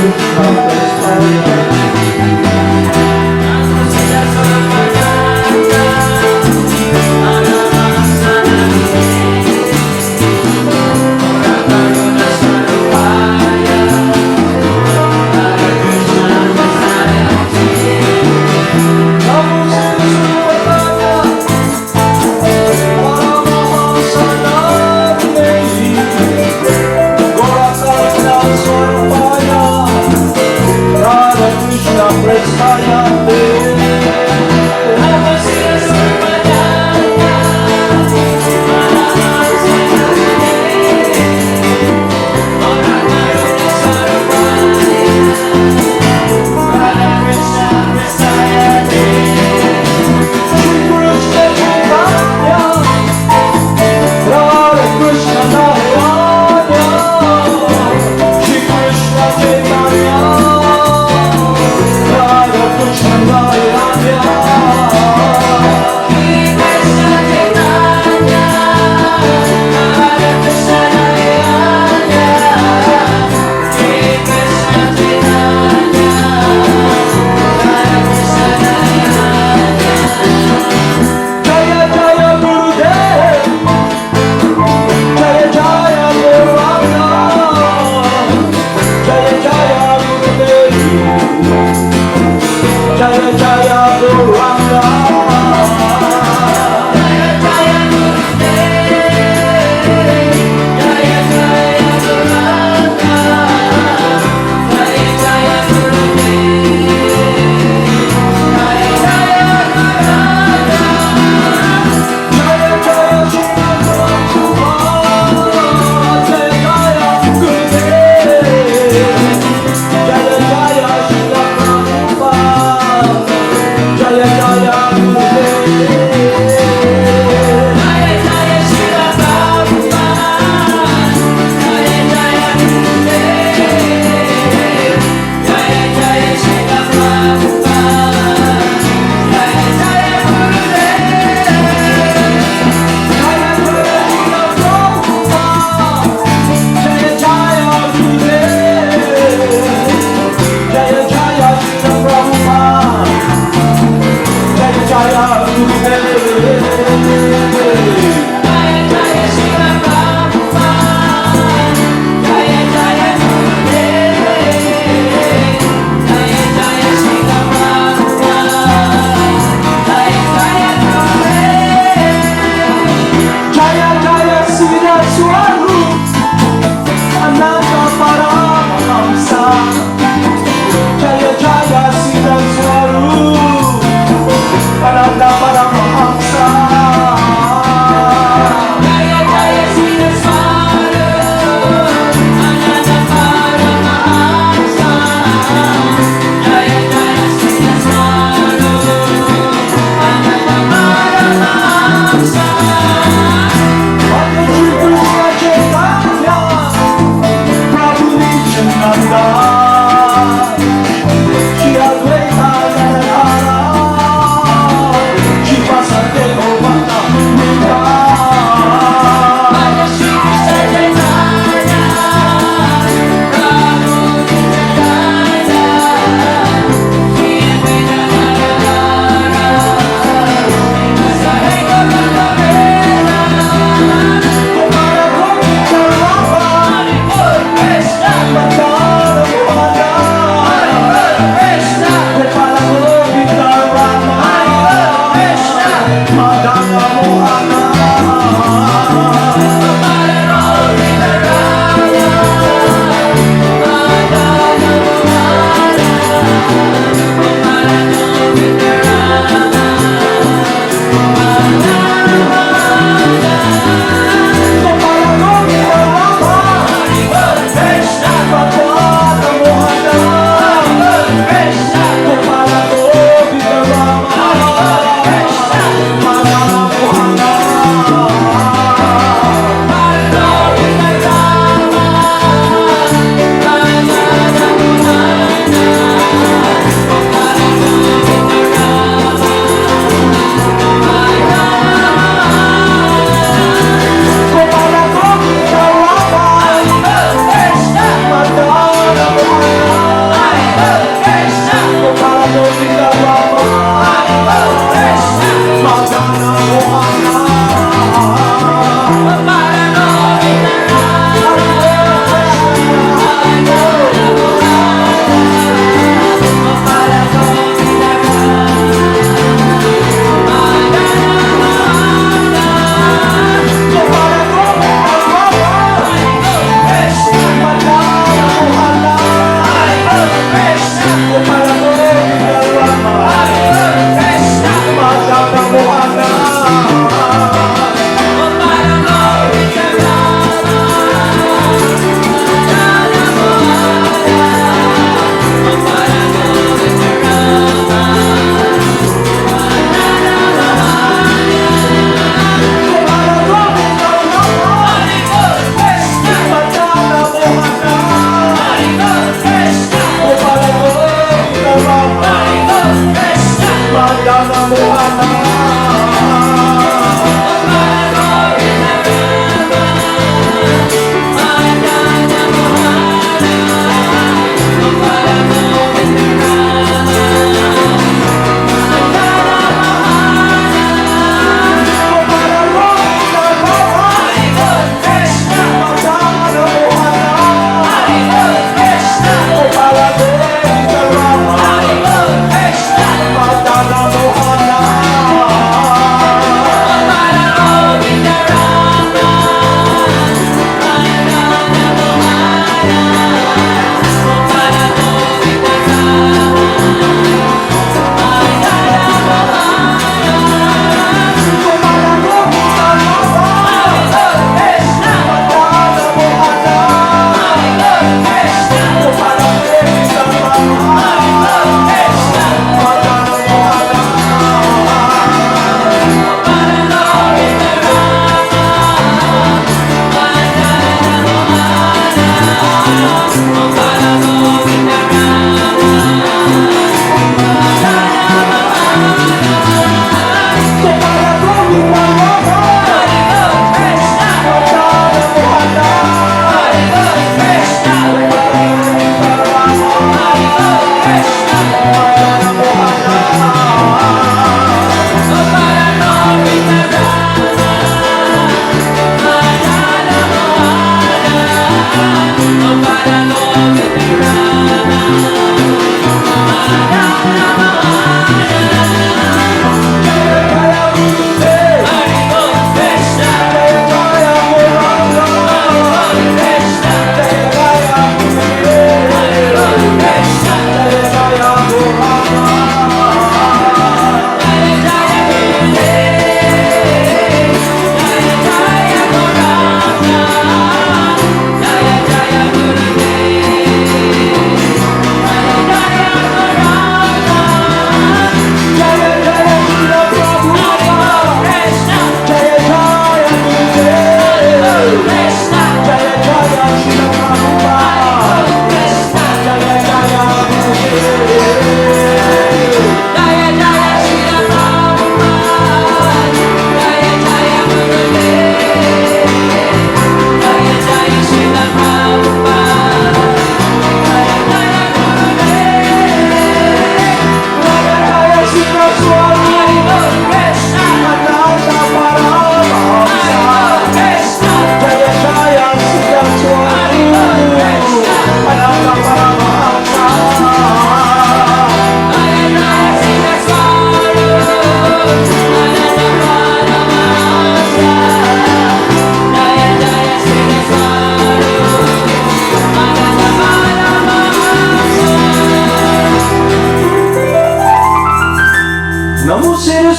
Siddhaswarupananda, Radha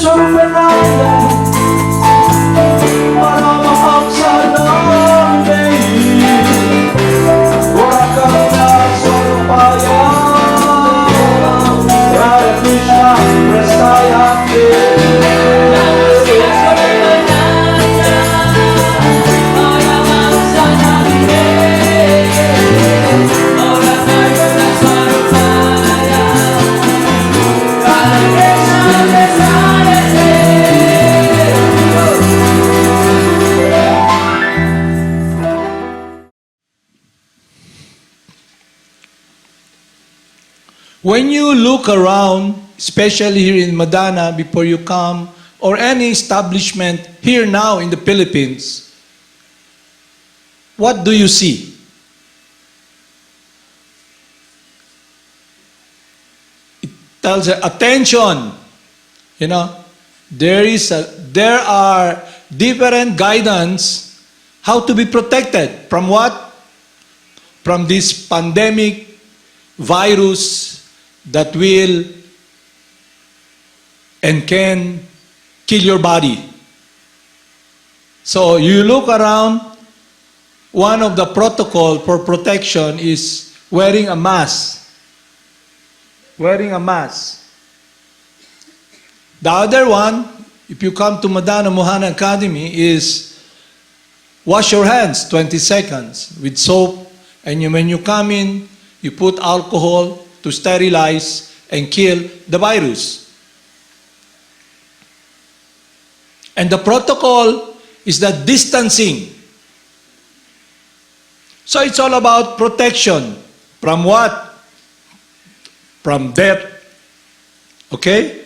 Siddhaswarupananda, Paramahamsa Nande, Krsna, When you look around, especially here in Madana, before you come, or any establishment here now in the Philippines, what do you see? It tells you, attention, you know, there are different guidance how to be protected from what? From this pandemic virus that will and can kill your body. So you look around, one of the protocol for protection is wearing a mask. Wearing a mask. The other one, if you come to Madana Mohana Academy, is wash your hands 20 seconds with soap, and when you come in, you put alcohol to sterilize and kill the virus. And the protocol is that distancing. So it's all about protection. From what? From death. Okay?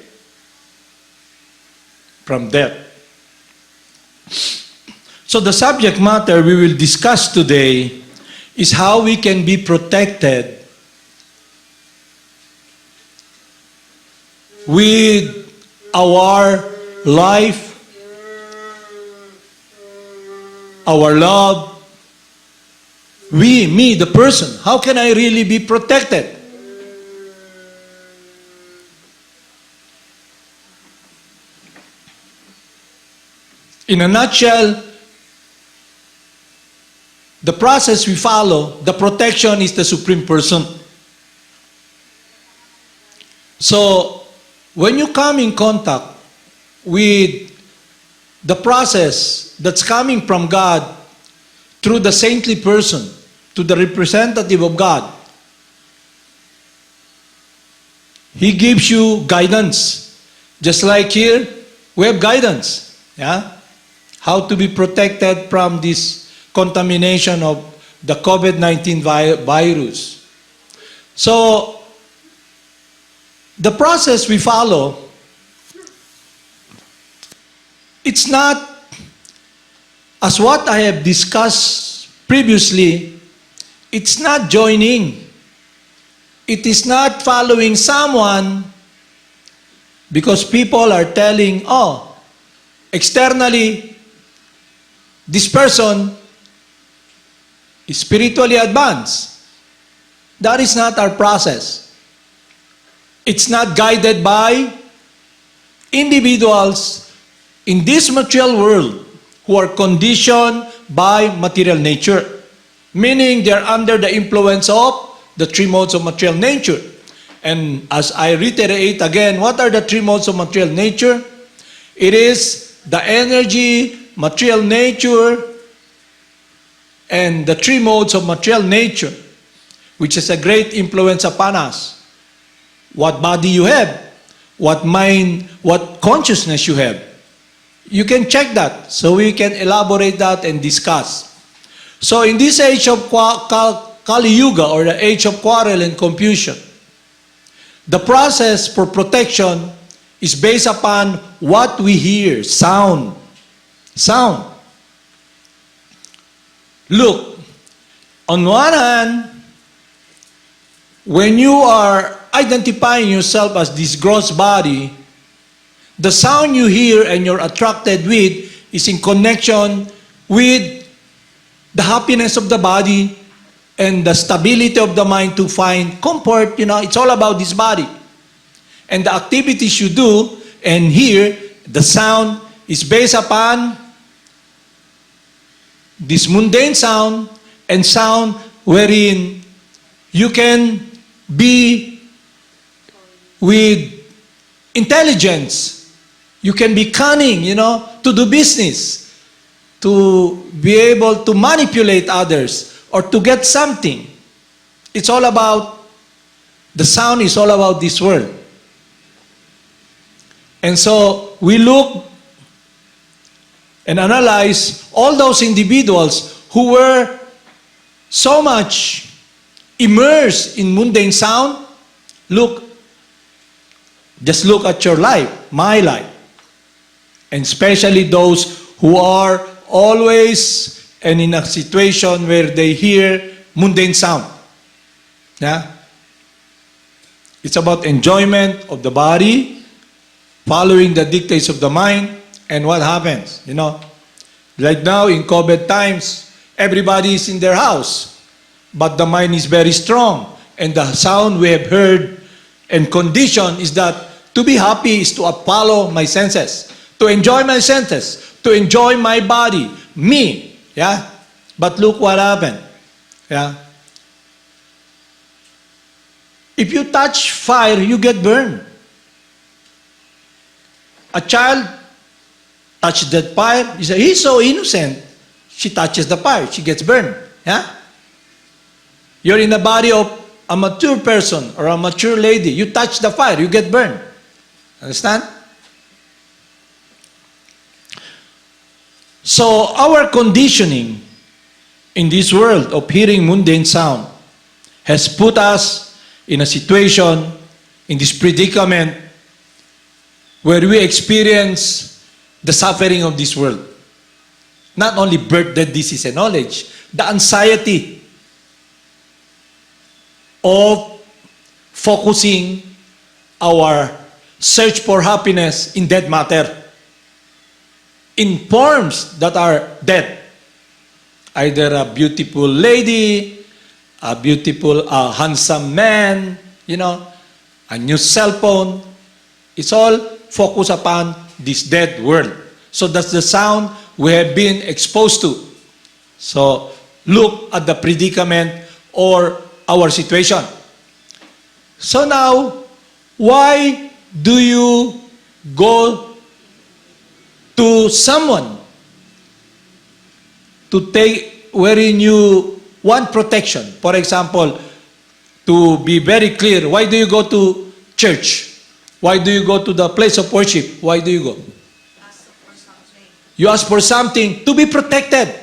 From death. So the subject matter we will discuss today is how we can be protected with our life, our love, me, the person. How can I really be protected? In a nutshell, the process we follow, the protection is the Supreme Person. So, when you come in contact with the process that's coming from God through the saintly person, to the representative of God, He gives you guidance. Just like here, we have guidance. Yeah? How to be protected from this contamination of the COVID-19 virus. So, the process we follow, it's not, as what I have discussed previously, it's not joining. It is not following someone because people are telling, oh, externally, this person is spiritually advanced. That is not our process. It's not guided by individuals in this material world who are conditioned by material nature. Meaning they're under the influence of the three modes of material nature. And as I reiterate again, what are the three modes of material nature? It is the energy, material nature, and the three modes of material nature, which is a great influence upon us. What body you have, what mind, what consciousness you have. You can check that, so we can elaborate that and discuss. So in this age of Kali Yuga, or the age of quarrel and confusion, the process for protection is based upon what we hear, sound. Sound. Look, on one hand, when you are identifying yourself as this gross body, the sound you hear and you're attracted with is in connection with the happiness of the body and the stability of the mind to find comfort. You know, it's all about this body. And the activities you do and hear The sound is based upon this mundane sound and sound wherein you can be with intelligence. You can be cunning, to do business, to be able to manipulate others or to get something. It's all about, the sound is all about this world. And so we look and analyze all those individuals who were so much immersed in mundane sound. Just look at your life, my life. And especially those who are always and in a situation where they hear mundane sound. Yeah? It's about enjoyment of the body, following the dictates of the mind, and what happens, Like now in COVID times, everybody is in their house, but the mind is very strong. And the sound we have heard and conditioned is that to be happy is to follow my senses, to enjoy my senses, to enjoy my body, me. Yeah? But look what happened. Yeah? If you touch fire, you get burned. A child touches that fire, you say, he's so innocent. She touches the fire, she gets burned. Yeah? You're in the body of a mature person or a mature lady. You touch the fire, you get burned. Understand? So our conditioning in this world of hearing mundane sound has put us in a situation, in this predicament, where we experience the suffering of this world. Not only birth, death, disease, and knowledge, the anxiety of focusing our search for happiness in dead matter, in forms that are dead. Either a beautiful lady, a beautiful, handsome man, a new cell phone. It's all focused upon this dead world. So that's the sound we have been exposed to. So look at the predicament or our situation. So now, why do you go to someone to take wherein you want protection? For example, to be very clear, why do you go to church? Why do you go to the place of worship? Why do you go? You ask for something to be protected.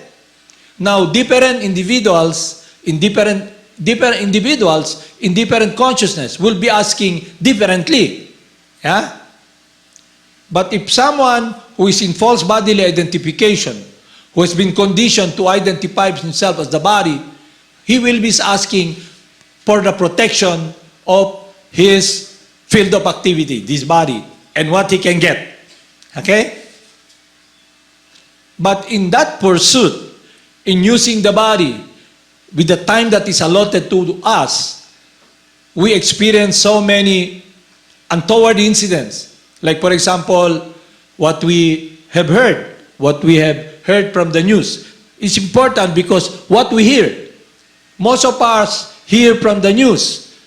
Now, different individuals in different consciousness will be asking differently. Yeah? But if someone who is in false bodily identification, who has been conditioned to identify himself as the body, he will be asking for the protection of his field of activity, this body, and what he can get. Okay? But in that pursuit, in using the body, with the time that is allotted to us, we experience so many untoward incidents. Like, for example, what we have heard from the news. It's important because what we hear, most of us hear from the news,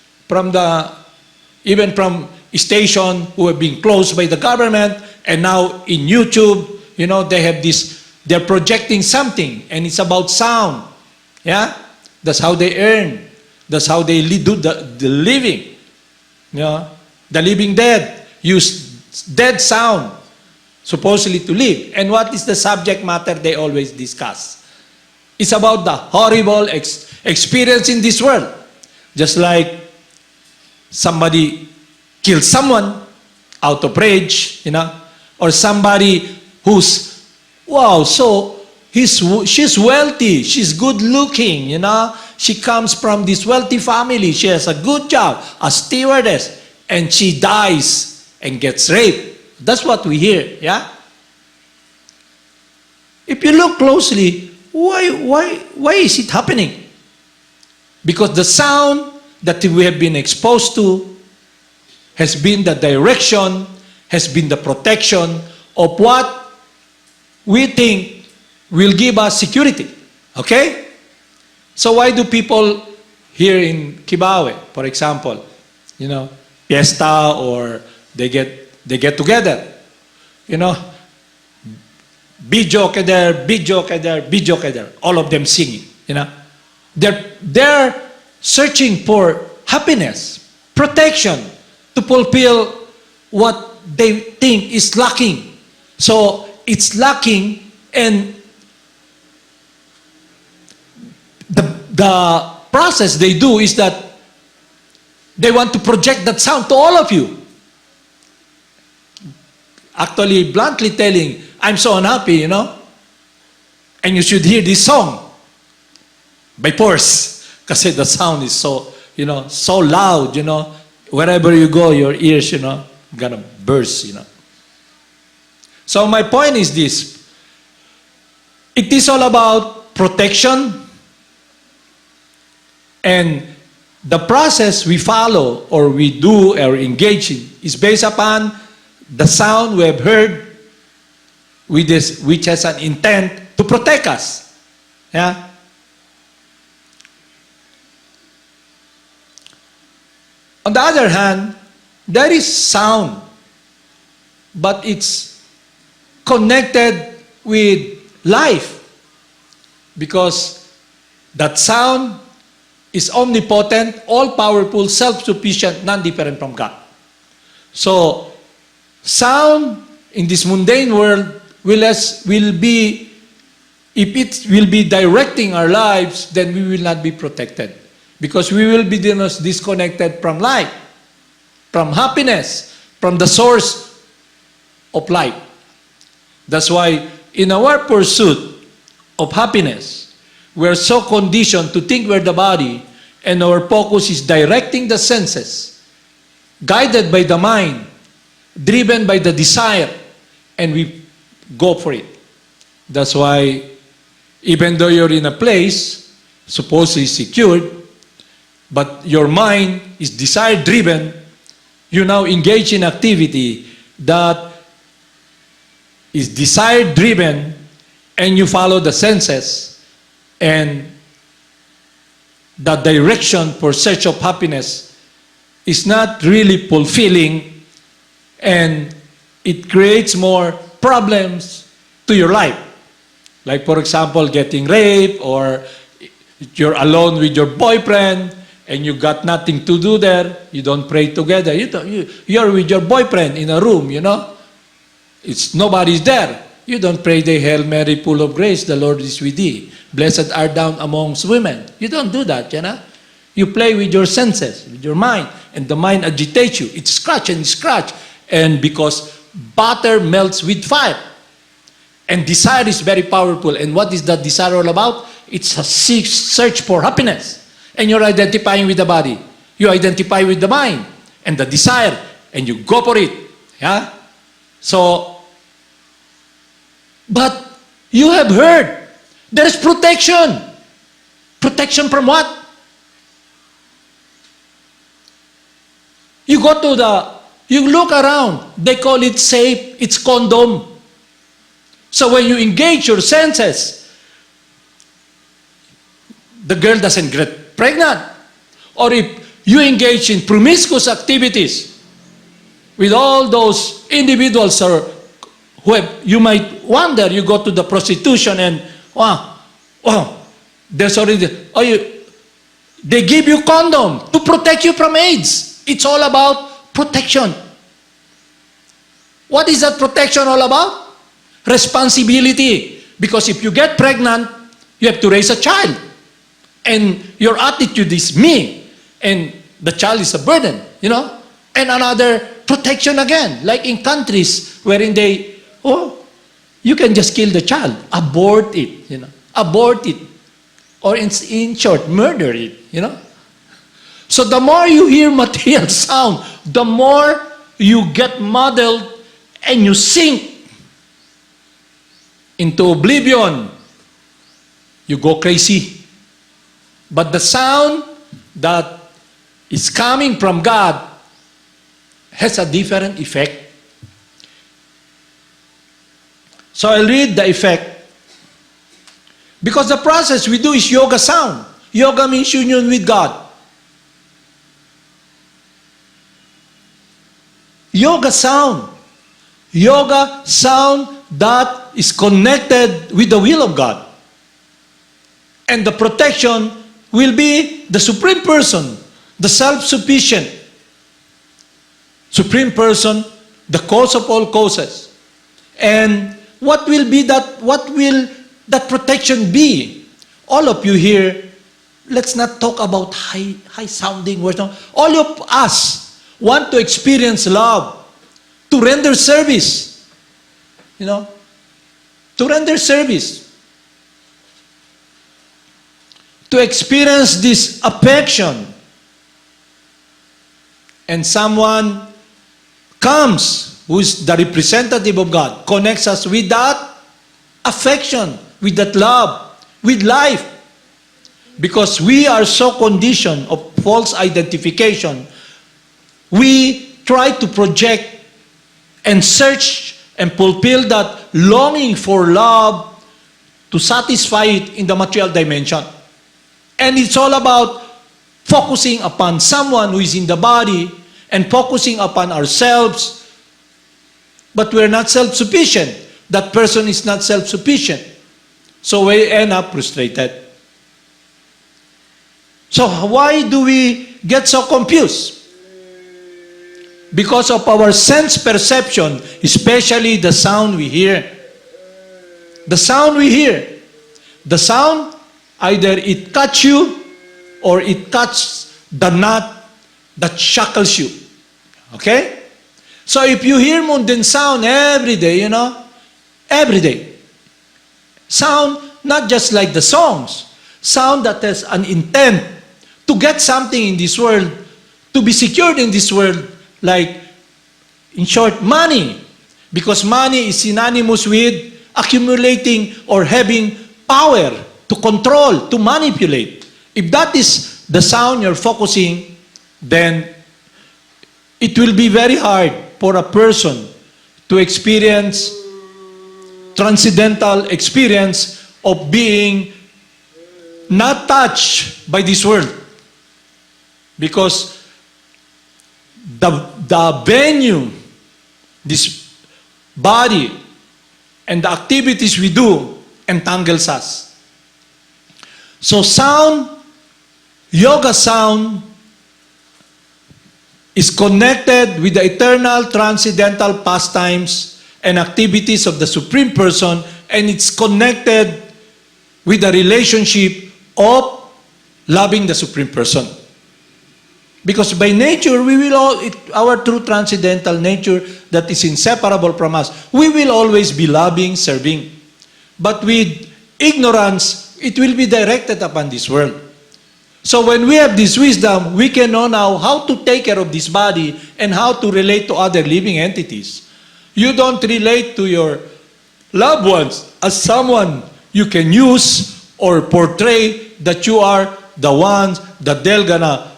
even from stations who have been closed by the government, and now in YouTube, they have they're projecting something, and it's about sound. Yeah? That's how they earn. That's how they do the living. The living dead use dead sound supposedly to live. And what is the subject matter they always discuss? It's about the horrible experience in this world. Just like somebody kills someone out of rage, or somebody who's, wow, so she's wealthy, she's good looking, she comes from this wealthy family, she has a good job, a stewardess, and she dies and gets raped. That's what we hear, yeah? If you look closely, why is it happening? Because the sound that we have been exposed to has been the direction, has been the protection of what we think will give us security. Okay? So why do people here in Kibawe, for example, fiesta, or they get together, video keder, all of them singing, They're searching for happiness, protection, to fulfill what they think is lacking. So it's lacking, and the process they do is that they want to project that sound to all of you. Actually, bluntly telling, I'm so unhappy, and you should hear this song by force, kasi the sound is so, so loud, wherever you go, your ears, gonna burst, So my point is this: it is all about protection, and the process we follow or we do or engage in is based upon the sound we have heard, which has an intent to protect us. Yeah? On the other hand, there is sound, but it's connected with life, because that sound is omnipotent, all-powerful, self-sufficient, non-different from God. So, sound in this mundane world will be, if it will be directing our lives, then we will not be protected. Because we will be disconnected from life, from happiness, from the source of life. That's why in our pursuit of happiness, we are so conditioned to think we're the body, and our focus is directing the senses, guided by the mind, driven by the desire, and we go for it. That's why even though you're in a place supposedly secured, but your mind is desire-driven, you now engage in activity that is desire-driven, and you follow the senses, and the direction for search of happiness is not really fulfilling, and it creates more problems to your life. Like, for example, getting raped, or you're alone with your boyfriend, and you got nothing to do there. You don't pray together. You're with your boyfriend in a room, nobody's there. You don't pray the Hail Mary, full of grace, the Lord is with thee. Blessed art thou amongst women. You don't do that, You play with your senses, with your mind, and the mind agitates you. It's scratch and scratch. And because butter melts with fire. And desire is very powerful. And what is that desire all about? It's a search for happiness. And you're identifying with the body. You identify with the mind and the desire, and you go for it. Yeah? So, but you have heard there is protection. Protection from what? You look around, they call it safe, it's condom. So when you engage your senses, the girl doesn't get pregnant. Or if you engage in promiscuous activities with all those individuals, or you might wonder, you go to the prostitution and, there's already, they give you condom to protect you from AIDS. It's all about protection. What is that protection all about? Responsibility. Because if you get pregnant, you have to raise a child. And your attitude is me. And the child is a burden, And another protection again. Like in countries wherein you can just kill the child. Abort it, Abort it. Or in short, murder it, So the more you hear material sound, the more you get muddled and you sink into oblivion. You go crazy. But the sound that is coming from God has a different effect. So I'll read the effect. Because the process we do is yoga sound. Yoga means union with God. Yoga sound. Yoga sound that is connected with the will of God. And the protection will be the Supreme Person, the self-sufficient Supreme Person, the cause of all causes. And what will that protection be? All of you here, let's not talk about high sounding words. No. All of us want to experience love, to render service. You know, to render service. To experience this affection. And someone comes who is the representative of God, connects us with that affection, with that love, with life. Because we are so conditioned of false identification, we try to project and search and fulfill that longing for love to satisfy it in the material dimension. And it's all about focusing upon someone who is in the body and focusing upon ourselves, but we're not self-sufficient. That person is not self-sufficient. So we end up frustrated. So why do we get so confused? Because of our sense perception, especially the sound we hear. The sound we hear. The sound, either it cuts you or it cuts the knot that shackles you. Okay? So if you hear mundane sound every day, you know, every day, sound not just like the songs, sound that has an intent to get something in this world, to be secured in this world, like, in short, money. Because money is synonymous with accumulating or having power to control, to manipulate. If that is the sound you're focusing, then it will be very hard for a person to experience transcendental experience of being not touched by this world. Because the venue, this body, and the activities we do entangles us. So sound, yoga sound, is connected with the eternal transcendental pastimes and activities of the Supreme Person, and it's connected with the relationship of loving the Supreme Person. Because by nature, we will our true transcendental nature that is inseparable from us, we will always be loving, serving. But with ignorance, it will be directed upon this world. So when we have this wisdom, we can know now how to take care of this body and how to relate to other living entities. You don't relate to your loved ones as someone you can use or portray that you are the ones that they're gonna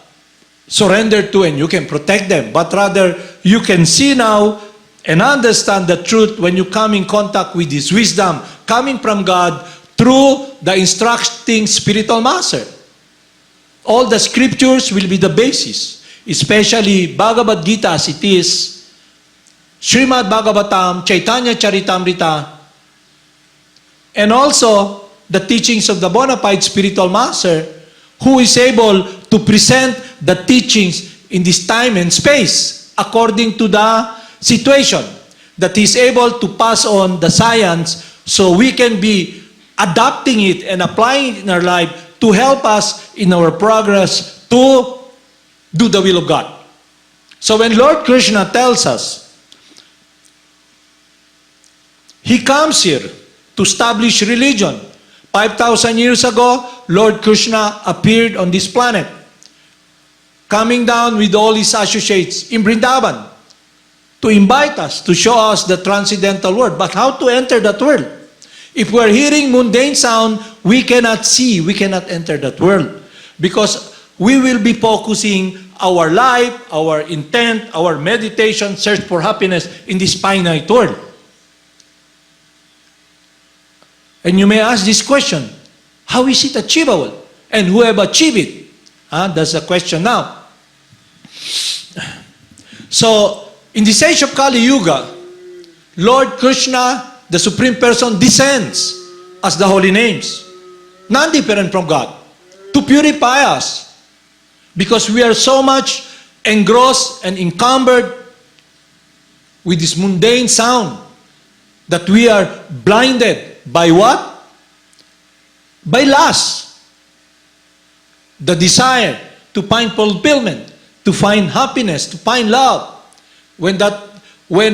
surrender to and you can protect them. But rather, you can see now and understand the truth when you come in contact with this wisdom coming from God through the instructing spiritual master. All the scriptures will be the basis, especially Bhagavad Gita as it is, Srimad Bhagavatam, Chaitanya Charitamrita, and also the teachings of the bona fide spiritual master who is able to present the teachings in this time and space according to the situation, that is able to pass on the science so we can be adapting it and applying it in our life to help us in our progress to do the will of God. So when Lord Krsna tells us, He comes here to establish religion. 5,000 years ago, Lord Krsna appeared on this planet, coming down with all His associates in Vrindavan to invite us, to show us the transcendental world. But how to enter that world? If we're hearing mundane sound, we cannot see, we cannot enter that world. Because we will be focusing our life, our intent, our meditation, search for happiness in this finite world. And you may ask this question, how is it achievable? And who have achieved it? That's the question now. So, in this age of Kali Yuga, Lord Krishna, the Supreme Person, descends as the holy names, non-different from God, to purify us. Because we are so much engrossed and encumbered with this mundane sound that we are blinded by what? By lust. The desire to find fulfillment, to find happiness, to find love. When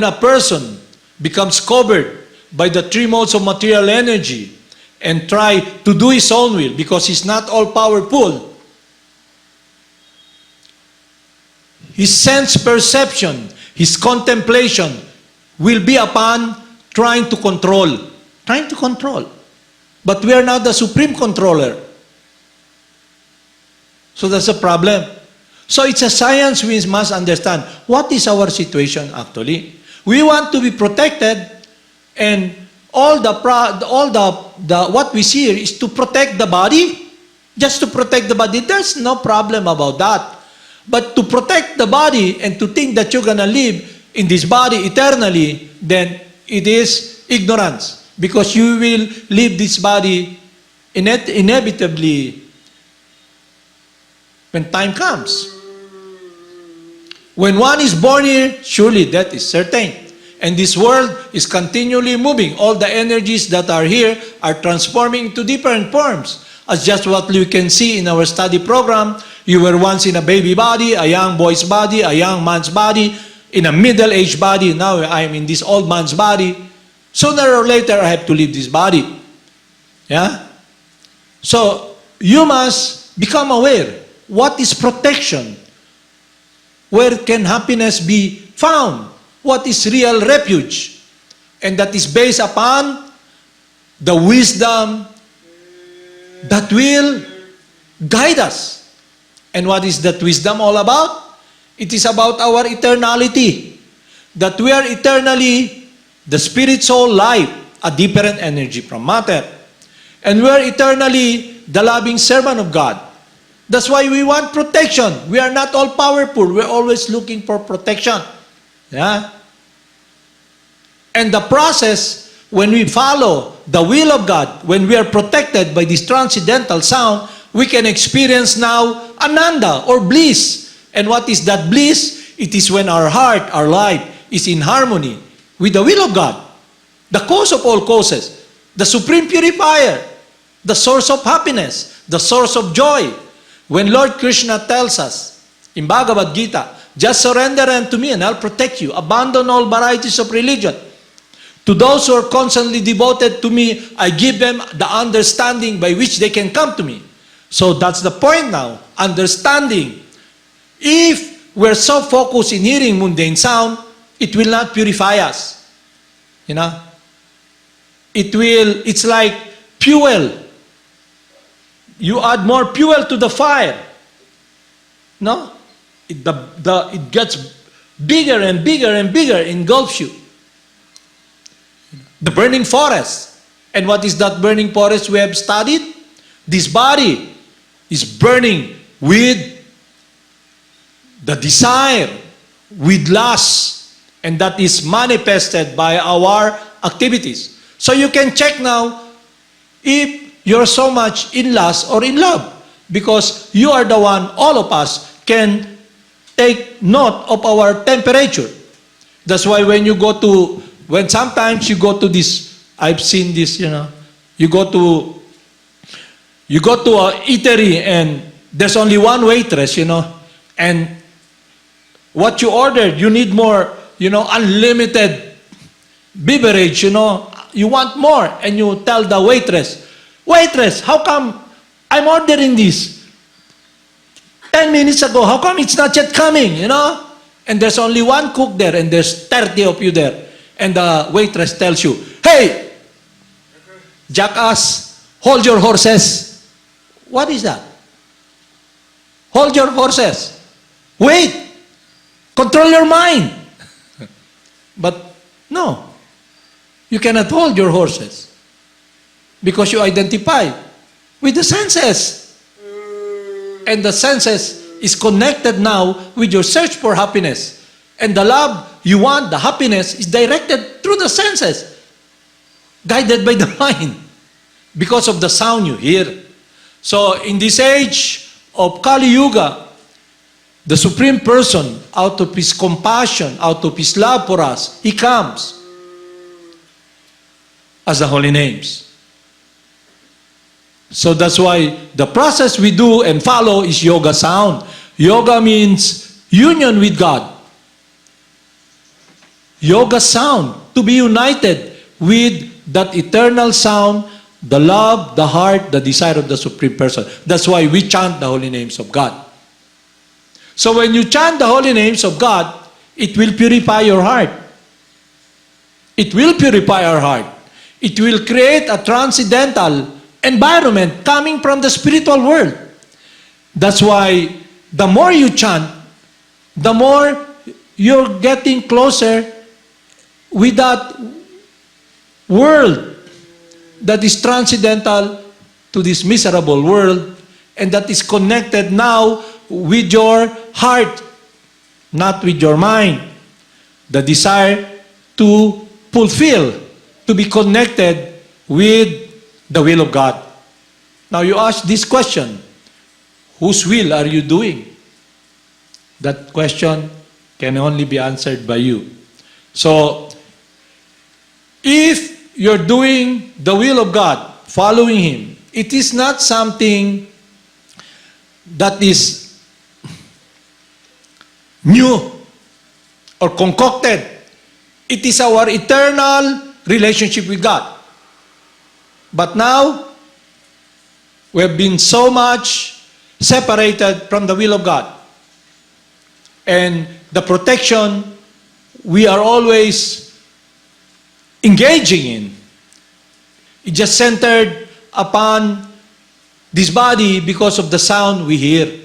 a person becomes covered by the three modes of material energy and try to do his own will because he's not all-powerful, his sense perception, his contemplation will be upon trying to control. Trying to control. But we are not the supreme controller. So that's a problem. So it's a science we must understand. What is our situation actually? We want to be protected, and what we see here is to protect the body. Just to protect the body. There's no problem about that. But to protect the body and to think that you're gonna live in this body eternally, then it is ignorance. Because you will leave this body inevitably when time comes. When one is born here, surely death is certain. And this world is continually moving. All the energies that are here are transforming into different forms. As just what we can see in our study program, you were once in a baby body, a young boy's body, a young man's body, in a middle-aged body. Now I am in this old man's body. Sooner or later, I have to leave this body. Yeah? So, you must become aware. What is protection? Where can happiness be found? What is real refuge? And that is based upon the wisdom that will guide us. And what is that wisdom all about? It is about our eternality. That we are eternally the spirit, soul, life, a different energy from matter. And we are eternally the loving servant of God. That's why we want protection. We are not all powerful. We're always looking for protection. Yeah? And the process, when we follow the will of God, when we are protected by this transcendental sound, we can experience now ananda or bliss. And what is that bliss? It is when our heart, our life is in harmony with the will of God, the cause of all causes, the supreme purifier, the source of happiness, the source of joy. When Lord Krishna tells us in Bhagavad Gita, just surrender unto me and I'll protect you. Abandon all varieties of religion. To those who are constantly devoted to me, I give them the understanding by which they can come to me. So that's the point now, understanding. If we're so focused in hearing mundane sound, it will not purify us. You know? It's like fuel. You add more fuel to the fire. No? It gets bigger and bigger and bigger, engulfs you. The burning forest. And what is that burning forest we have studied? This body is burning with the desire, with lust, and that is manifested by our activities. So you can check now if you're so much in lust or in love, because you are the one, all of us can take note of our temperature. That's why when sometimes you go to this, I've seen this, you go to a eatery and there's only one waitress, and what you ordered, you need more, unlimited beverage, you want more, and you tell the waitress, how come I'm ordering this 10 minutes ago, how come it's not yet coming, And there's only one cook there, and there's 30 of you there. And the waitress tells you, hey, jackass, hold your horses. What is that? Hold your horses. Wait. Control your mind. But no, you cannot hold your horses. Because you identify with the senses. And the senses is connected now with your search for happiness. And the love you want, the happiness, is directed through the senses, guided by the mind, because of the sound you hear. So in this age of Kali Yuga, the Supreme Person, out of His compassion, out of His love for us, He comes as the holy names. So that's why the process we do and follow is yoga sound. Yoga means union with God. Yoga sound, to be united with that eternal sound, the love, the heart, the desire of the Supreme Person. That's why we chant the holy names of God. So when you chant the holy names of God, it will purify your heart. It will purify our heart. It will create a transcendental environment coming from the spiritual world. That's why the more you chant, the more you're getting closer with that world that is transcendental to this miserable world, and that is connected now with your heart, not with your mind. The desire to fulfill, to be connected with the will of God. Now you ask this question, whose will are you doing? That question can only be answered by you. So, if you're doing the will of God, following Him, it is not something that is new or concocted. It is our eternal relationship with God. But now, we have been so much separated from the will of God. And the protection we are always engaging in, it just centered upon this body because of the sound we hear.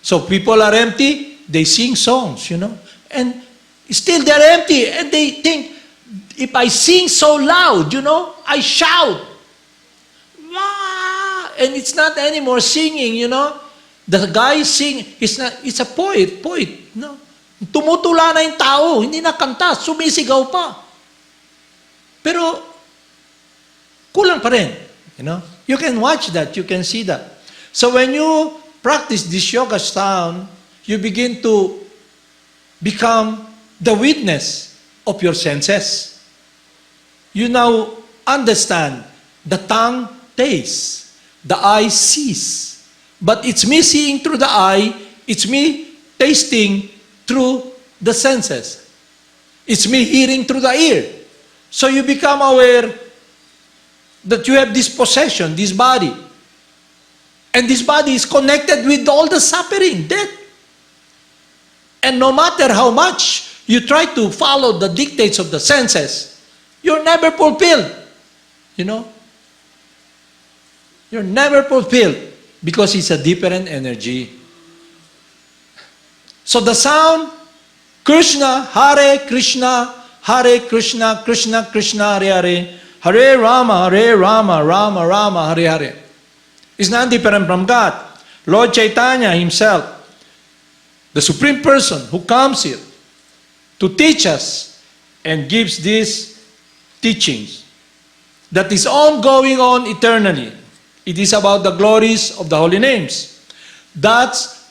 So people are empty, they sing songs, and still they're empty, and they think, if I sing so loud, I shout. And it's not anymore singing, The guy sing, it's a poet, Tumutula na yung tao, hindi na kanta, sumisigaw pa. Pero, kulang pa rin, You can watch that, you can see that. So when you practice this yoga sound, you begin to become the witness of your senses. You now understand the tongue tastes, the eye sees. But it's me seeing through the eye, it's me tasting through the senses. It's me hearing through the ear. So you become aware that you have this possession, this body. And this body is connected with all the suffering, death. And no matter how much you try to follow the dictates of the senses, you're never fulfilled. You're never fulfilled because it's a different energy. So the sound, Krishna, Hare Krishna, Krishna Krishna, Hare Hare, Hare Rama, Rama Rama, Hare Hare, is not different from God. Lord Chaitanya Himself, the Supreme Person who comes here to teach us and gives these teachings that is ongoing on eternally. It is about the glories of the holy names. That's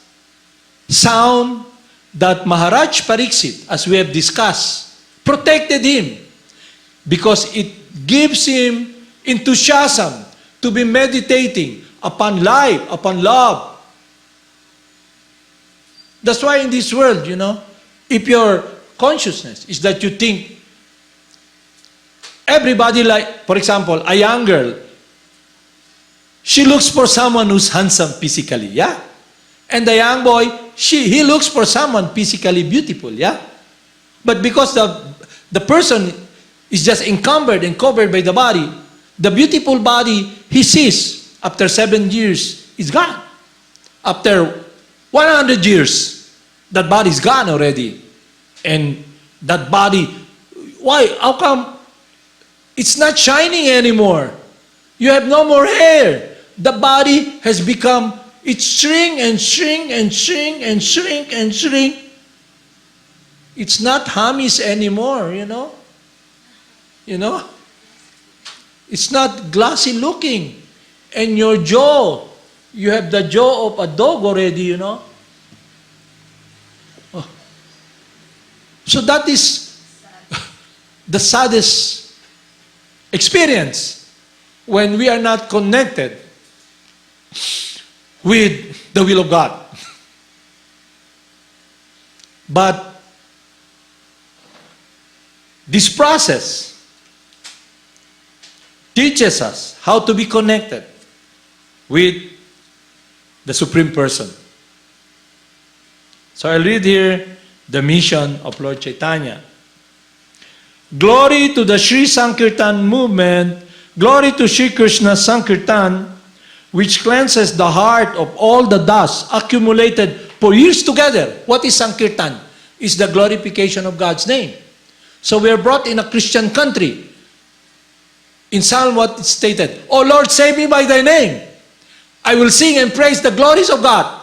sound that Maharaj Pariksit, as we have discussed, protected him because it gives him enthusiasm to be meditating upon life, upon love. That's why in this world, if your consciousness is that you think everybody, like, for example, a young girl, she looks for someone who's handsome physically, yeah? And the young boy, he looks for someone physically beautiful, yeah? But because the person is just encumbered and covered by the body, the beautiful body he sees after 7 years is gone. After 100 years, that body is gone already. And that body, why? How come it's not shining anymore? You have no more hair. The body has become, it shrink and shrink and shrink and shrink and shrink. It's not hummies anymore, you know. You know? It's not glassy looking. And your jaw, you have the jaw of a dog already, you know. Oh. So that is the saddest experience when we are not connected with the will of God. But this process teaches us how to be connected with the Supreme Person. So I'll read here the mission of Lord Chaitanya. Glory to the Sri Sankirtan movement, glory to Sri Krishna Sankirtan, which cleanses the heart of all the dust accumulated for years together. What is Sankirtan? It's the glorification of God's name. So we are brought in a Christian country. In Psalm what is stated, O Lord, save me by thy name. I will sing and praise the glories of God.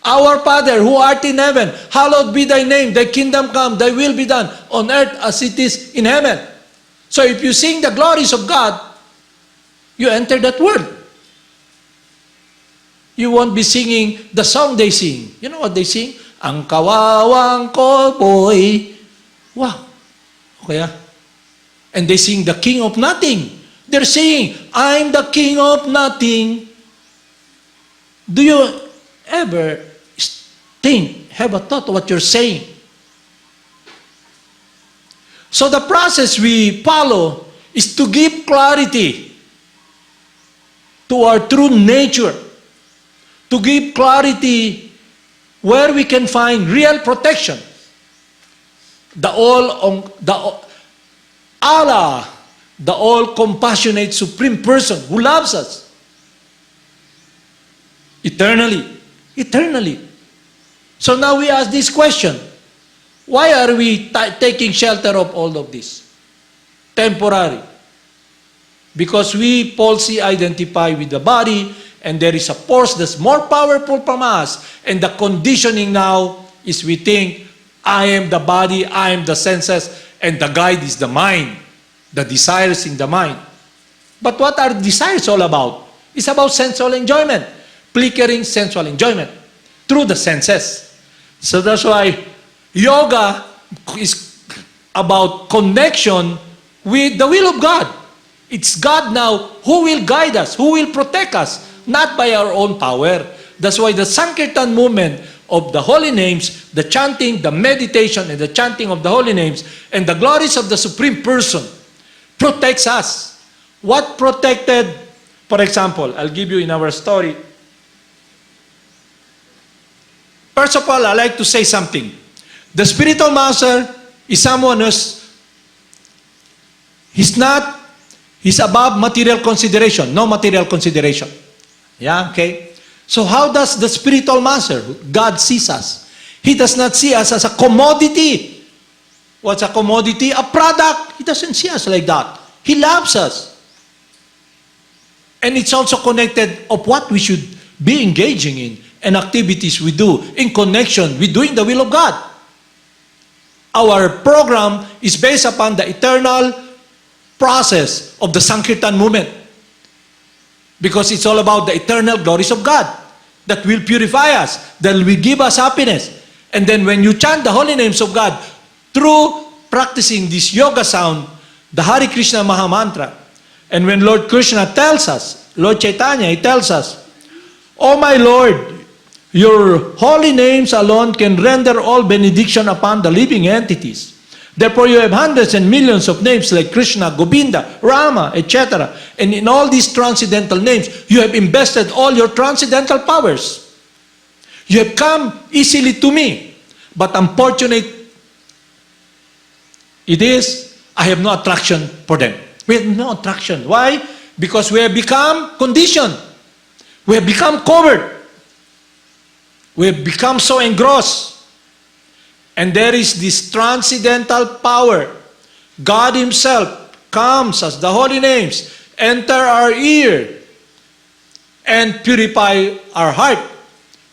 Our Father, who art in heaven, hallowed be thy name. Thy kingdom come, thy will be done on earth as it is in heaven. So if you sing the glories of God, you enter that world. You won't be singing the song they sing. You know what they sing? Ang kawawang ko boy. Wow. Okay. And they sing the king of nothing. They're saying, I'm the king of nothing. Do you ever think, have a thought of what you're saying? So the process we follow is to give clarity to our true nature, to give clarity where we can find real protection. Allah, the all-compassionate Supreme Person who loves us eternally. Eternally. So now we ask this question. Why are we taking shelter of all of this? Temporary. Because we falsely identify with the body, and there is a force that's more powerful from us, and the conditioning now is we think, I am the body, I am the senses, and the guide is the mind, the desires in the mind. But what are desires all about? It's about sensual enjoyment, flickering sensual enjoyment through the senses. So that's why yoga is about connection with the will of God. It's God now who will guide us, who will protect us, not by our own power. That's why the Sankirtan movement of the holy names, the chanting, the meditation, and the chanting of the holy names, and the glories of the Supreme Person protects us. What protected, for example, I'll give you in our story. First of all, I like to say something. The spiritual master is someone he's above material consideration, no material consideration. Yeah, okay? So how does the spiritual master, God, sees us? He does not see us as a commodity. What's a commodity? A product. He doesn't see us like that. He loves us. And it's also connected of what we should be engaging in and activities we do in connection with doing the will of God. Our program is based upon the eternal process of the Sankirtan movement. Because it's all about the eternal glories of God that will purify us, that will give us happiness. And then when you chant the holy names of God through practicing this yoga sound, the Hare Krishna Maha Mantra, and when Lord Krishna tells us, Lord Chaitanya, he tells us, O my Lord, your holy names alone can render all benediction upon the living entities. Therefore, you have hundreds and millions of names like Krishna, Govinda, Rama, etc. And in all these transcendental names, you have invested all your transcendental powers. You have come easily to me, but unfortunate it is, I have no attraction for them. We have no attraction. Why? Because we have become conditioned. We have become covered. We have become so engrossed. And there is this transcendental power, God Himself, comes as the holy names enter our ear and purify our heart,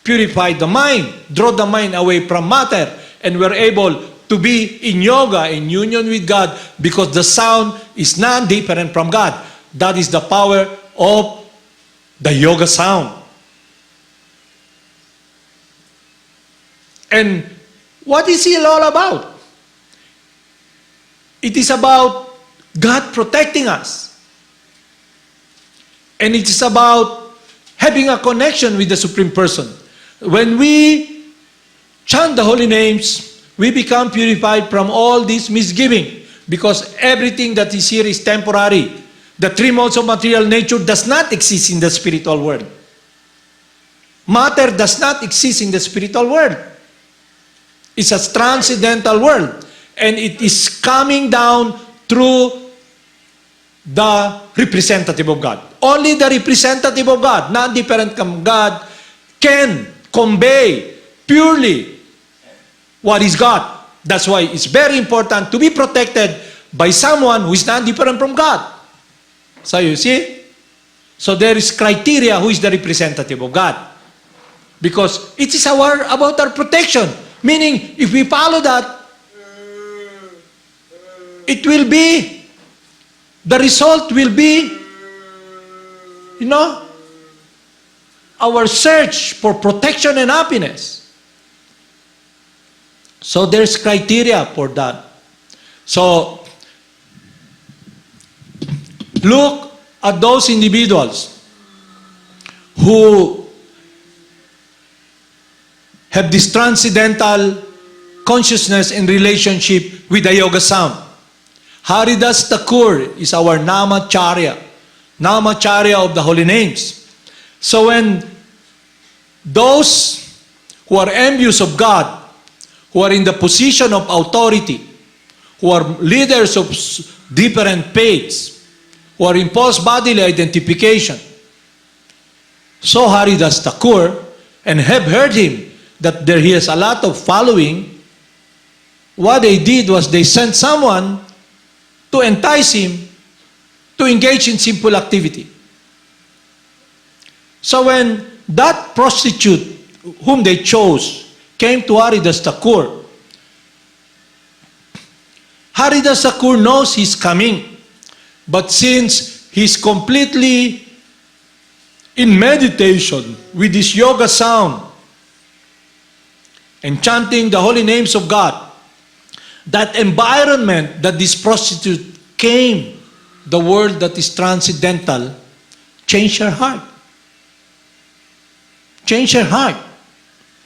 purify the mind, draw the mind away from matter, and we're able to be in yoga, in union with God, because the sound is not different from God. That is the power of the yoga sound. And what is it all about? It is about God protecting us. And it is about having a connection with the Supreme Person. When we chant the holy names, we become purified from all this misgiving, because everything that is here is temporary. The three modes of material nature does not exist in the spiritual world. Matter does not exist in the spiritual world. It's a transcendental world, and it is coming down through the representative of God. Only the representative of God, not different from God, can convey purely what is God. That's why it's very important to be protected by someone who is not different from God. So you see? So there is criteria who is the representative of God. Because it is about our protection. Meaning, if we follow that, it will be, the result will be, our search for protection and happiness. So there's criteria for that. So, look at those individuals who have this transcendental consciousness and relationship with the yoga sound. Haridas Thakur is our Namacharya of the holy names. So when those who are envious of God, who are in the position of authority, who are leaders of different faiths, who are in post-bodily identification, so Haridas Thakur, and have heard him, that there he has a lot of following, what they did was they sent someone to entice him to engage in simple activity. So when that prostitute whom they chose came to Haridas Thakur, Haridas Thakur knows he's coming, but since he's completely in meditation with this yoga sound and chanting the holy names of God, that environment that this prostitute came, the world that is transcendental, changed her heart. Changed her heart.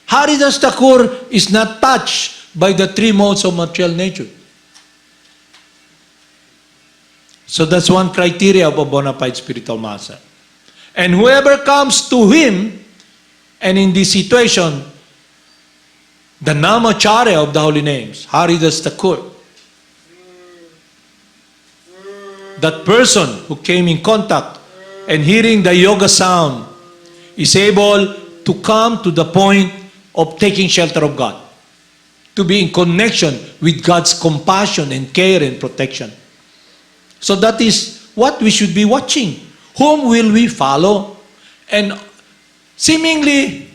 Haridas Thakur is not touched by the three modes of material nature. So that's one criteria of a bona fide spiritual master. And whoever comes to him, and in this situation, the Namacharya of the holy names, Haridas Thakur, that person who came in contact and hearing the yoga sound is able to come to the point of taking shelter of God, to be in connection with God's compassion and care and protection. So that is what we should be watching. Whom will we follow? And seemingly,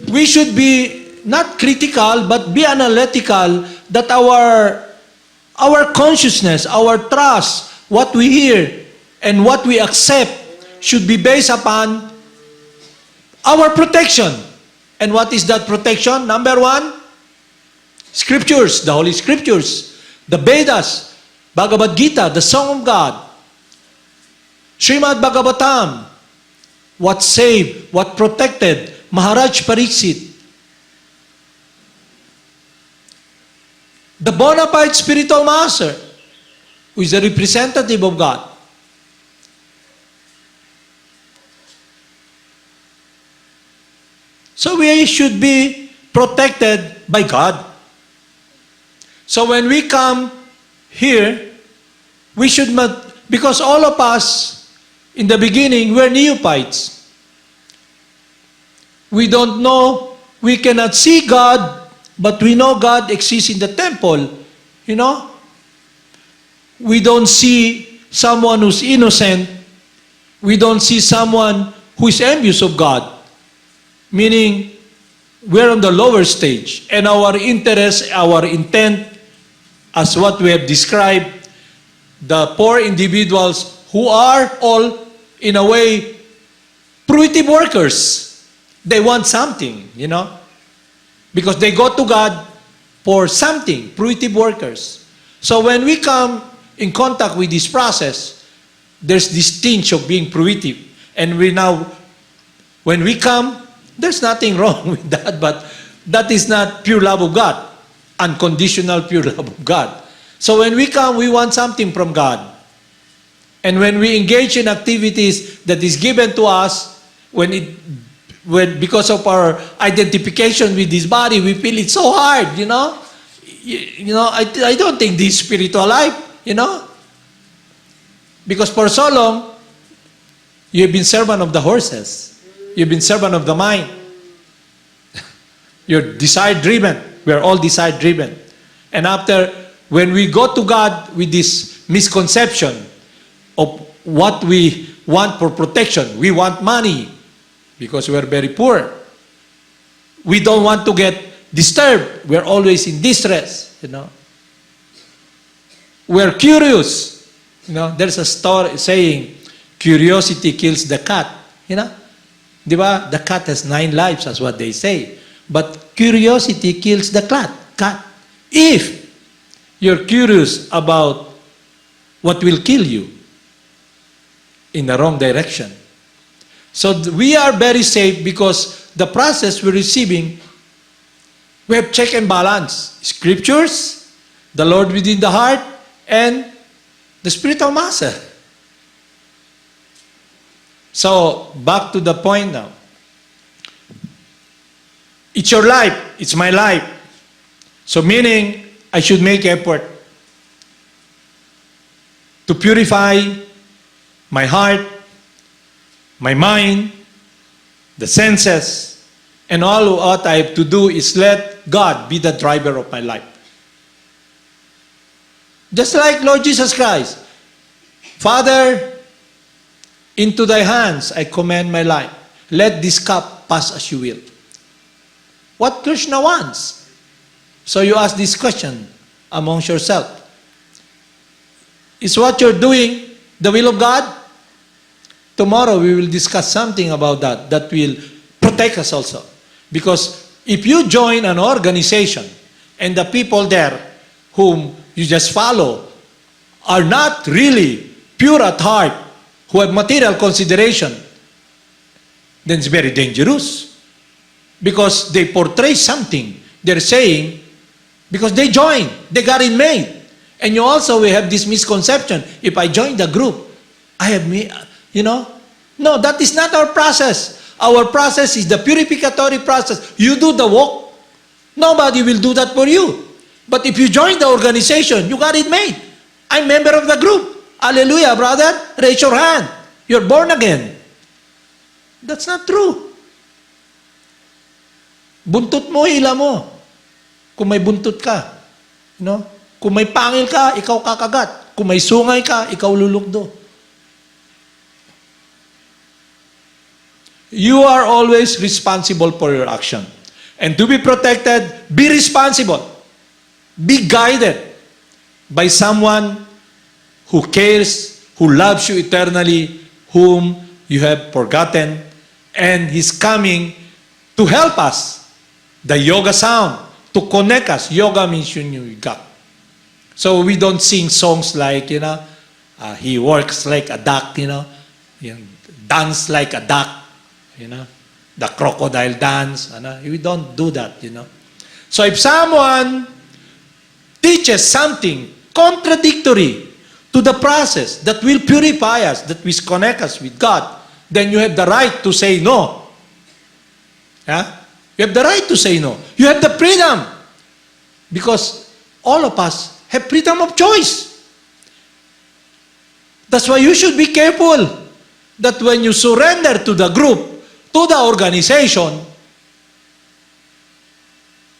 we should be not critical, but be analytical, that our consciousness, our trust, what we hear, and what we accept should be based upon our protection. And what is that protection? Number one, Scriptures, the Holy Scriptures, the Vedas, Bhagavad Gita, the Song of God, Srimad Bhagavatam, what saved, what protected, Maharaj Pariksit. The bona fide spiritual master, who is a representative of God. So we should be protected by God. So when we come here, we should not, because all of us, in the beginning, we're neophytes. We don't know, we cannot see God, but we know God exists in the temple. We don't see someone who's innocent. We don't see someone who is envious of God. Meaning, we're on the lower stage. And our interest, our intent, as what we have described, the poor individuals who are all, in a way, fruitive workers. They want something, because they go to God for something, fruitive workers. So when we come in contact with this process, there's this tinge of being fruitive. And when we come, there's nothing wrong with that, but that is not pure love of God, unconditional pure love of God. So when we come, we want something from God. And when we engage in activities that is given to us, because of our identification with this body, we feel it's so hard, I don't think this spiritual life, because for so long, you've been servant of the horses. You've been servant of the mind. You're desire-driven. We're all desire-driven. And when we go to God with this misconception of what we want for protection, we want money because we're very poor. We don't want to get disturbed. We're always in distress, We're curious. There's a story saying, curiosity kills the cat. Diba? The cat has 9 lives, that's what they say. But curiosity kills the cat. If you're curious about what will kill you in the wrong direction. So we are very safe because the process we're receiving, we have check and balance. Scriptures, the Lord within the heart, and the spiritual master. So, back to the point now. It's your life. It's my life. So, meaning, I should make effort to purify my heart, my mind, the senses, and all what I have to do is let God be the driver of my life. Just like Lord Jesus Christ. Father, into thy hands I commend my life. Let this cup pass as you will. What Krsna wants? So you ask this question amongst yourself. Is what you're doing the will of God? Tomorrow we will discuss something about that will protect us also. Because if you join an organization and the people there whom you just follow are not really pure at heart, who have material consideration, then it's very dangerous. Because they portray something. They're saying, because they joined, they got it made. And you also will have this misconception, if I join the group, I have me, No, that is not our process. Our process is the purificatory process. You do the work. Nobody will do that for you. But if you join the organization, you got it made. I'm member of the group. Hallelujah, brother. Raise your hand. You're born again. That's not true. Buntot mo, hila mo. Kung may buntot ka. Kung may pangil ka, ikaw kakagat. Kung may sungay ka, ikaw lulukdo. You are always responsible for your action. And to be protected, be responsible. Be guided by someone who cares, who loves you eternally, whom you have forgotten, and He's coming to help us. The yoga sound, to connect us. Yoga means God. So we don't sing songs like, he works like a duck, dance like a duck, the crocodile dance. We don't do that, So if someone teaches something contradictory to the process that will purify us, that will connect us with God, then you have the right to say no. You have the right to say no. You have the freedom. Because all of us have freedom of choice. That's why you should be careful that when you surrender to the group, to the organization,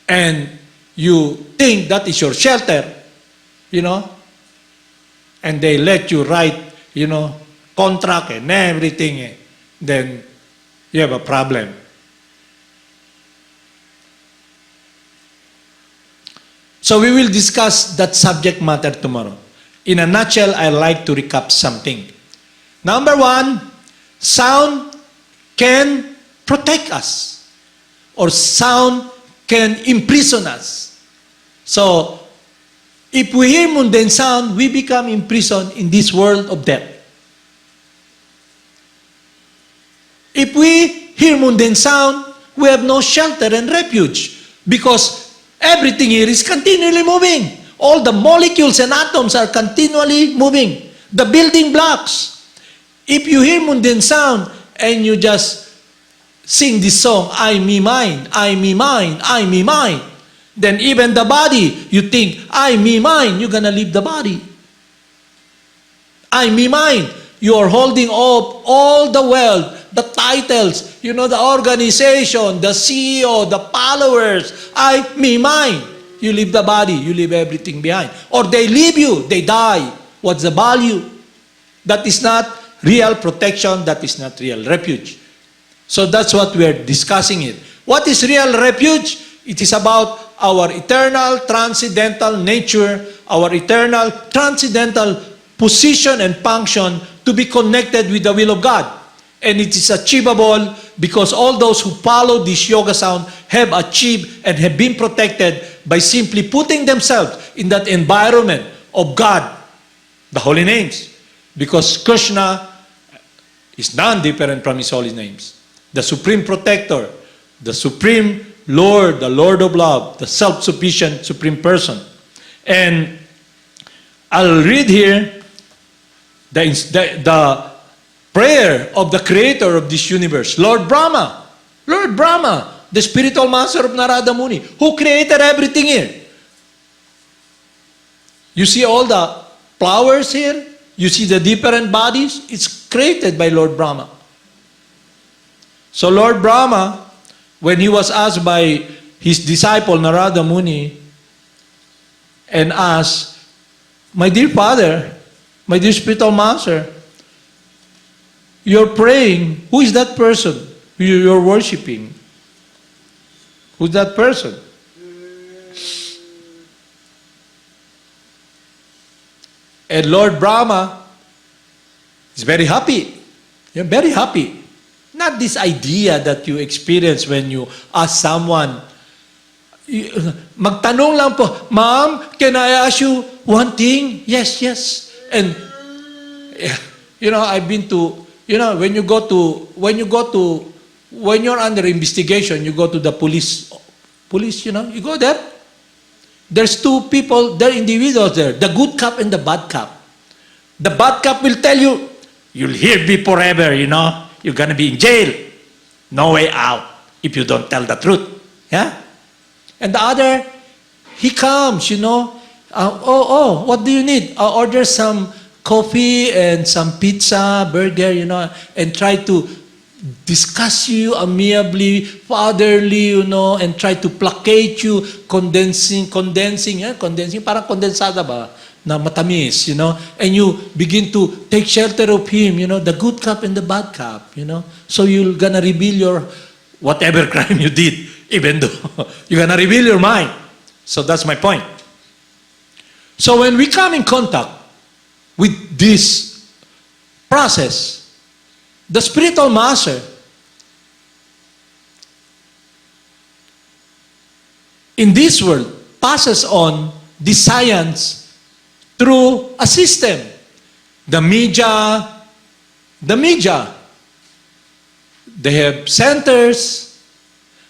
and you think that is your shelter, and and they let you write, contract and everything, then you have a problem. So we will discuss that subject matter tomorrow. In a nutshell, I like to recap something. Number one, sound can protect us, or sound can imprison us. So, if we hear mundane sound, we become imprisoned in this world of death. If we hear mundane sound, we have no shelter and refuge because everything here is continually moving. All the molecules and atoms are continually moving. The building blocks. If you hear mundane sound and you just sing this song, I, me, mine, I, me, mine, I, me, mine, then even the body, you think, I, me, mine, you're gonna leave the body. I, me, mine, you are holding up all the wealth, the titles, the organization, the CEO, the followers, I, me, mine. You leave the body, you leave everything behind. Or they leave you, they die. What's the value? That is not real protection, that is not real refuge. So that's what we are discussing it. What is real refuge? It is about our eternal, transcendental nature, our eternal, transcendental position and function to be connected with the will of God. And it is achievable because all those who follow this yoga sound have achieved and have been protected by simply putting themselves in that environment of God, the holy names. Because Krsna is non-different from his holy names. The supreme protector, the supreme Lord, the Lord of love, the self-sufficient supreme person. And I'll read here the prayer of the creator of this universe, Lord Brahma, the spiritual master of Narada Muni, who created everything here. You see all the flowers here? You see the different bodies? It's created by Lord Brahma. So Lord Brahma, when he was asked by his disciple Narada Muni, and asked, my dear father, my dear spiritual master, you're praying, who is that person you're worshiping? Who's that person? And Lord Brahma is very happy. You're very happy. Not this idea that you experience when you ask someone, magtanong lang po, Ma'am, can I ask you one thing? Yes, yes. And, I've been to, when you're under investigation, you go to the police, you go there. There's two people, there are individuals there, the good cop and the bad cop. The bad cop will tell you, you'll here be forever, you're gonna be in jail. No way out if you don't tell the truth. Yeah? And the other, he comes, what do you need? I'll order some coffee and some pizza, burger, and try to discuss you amiably, fatherly, and try to placate you, condensing, parang kondensada ba, na matamis, and you begin to take shelter of him, the good cop and the bad cop, so you're gonna reveal your whatever crime you did, even though you're gonna reveal your mind. So that's my point. So when we come in contact with this process, the spiritual master in this world passes on this science through a system. The media, they have centers.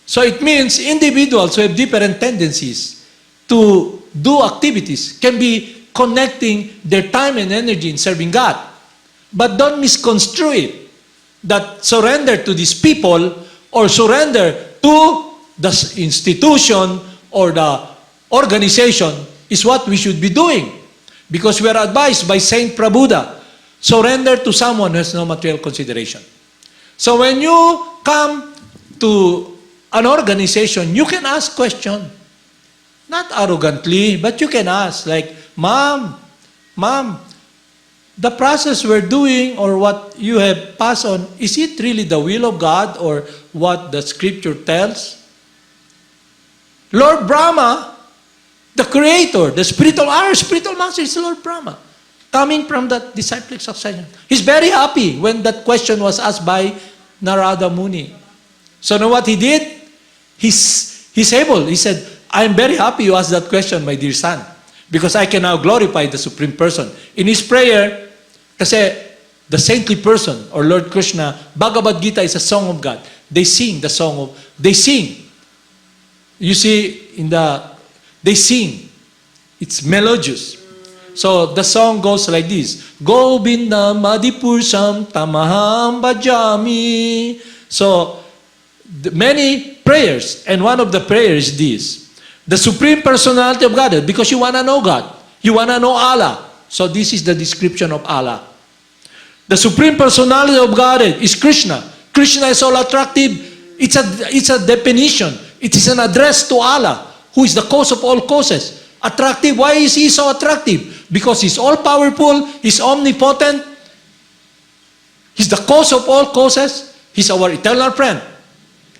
So it means individuals who have different tendencies to do activities can be connecting their time and energy in serving God. But don't misconstrue it, that surrender to these people or surrender to the institution or the organization is what we should be doing. Because we are advised by Saint Prabhupada, surrender to someone who has no material consideration. So when you come to an organization, you can ask questions. Not arrogantly, but you can ask, like, Ma'am, the process we're doing or what you have passed on, is it really the will of God or what the scripture tells? Lord Brahma, the creator, our spiritual master is Lord Brahma, coming from that disciplic succession. He's very happy when that question was asked by Narada Muni. So know what he did? He's able. He said, I'm very happy you asked that question, my dear son, because I can now glorify the Supreme Person. In his prayer, kasi the saintly person, or Lord Krsna, Bhagavad Gita is a song of God. They sing the song of, they sing. You see, they sing. It's melodious. So the song goes like this. Govinda Madipursam Tamaham Bhajami. So, many prayers, and one of the prayers is this. The Supreme Personality of God, because you want to know God. You want to know Allah. So this is the description of Allah. The Supreme Personality of God is Krishna. Krishna is all attractive. It's a definition. It is an address to Allah, who is the cause of all causes. Attractive. Why is He so attractive? Because He's all-powerful, He's omnipotent, He's the cause of all causes, He's our eternal friend.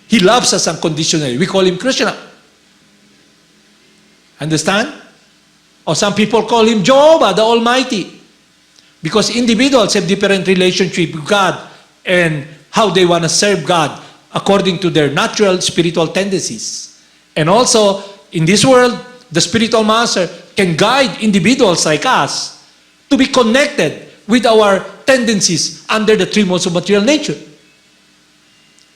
He loves us unconditionally. We call Him Krishna. Understand? Or some people call Him Jehovah, the Almighty. Because individuals have different relationship with God and how they want to serve God according to their natural spiritual tendencies. And also, in this world, the spiritual master can guide individuals like us to be connected with our tendencies under the three modes of material nature.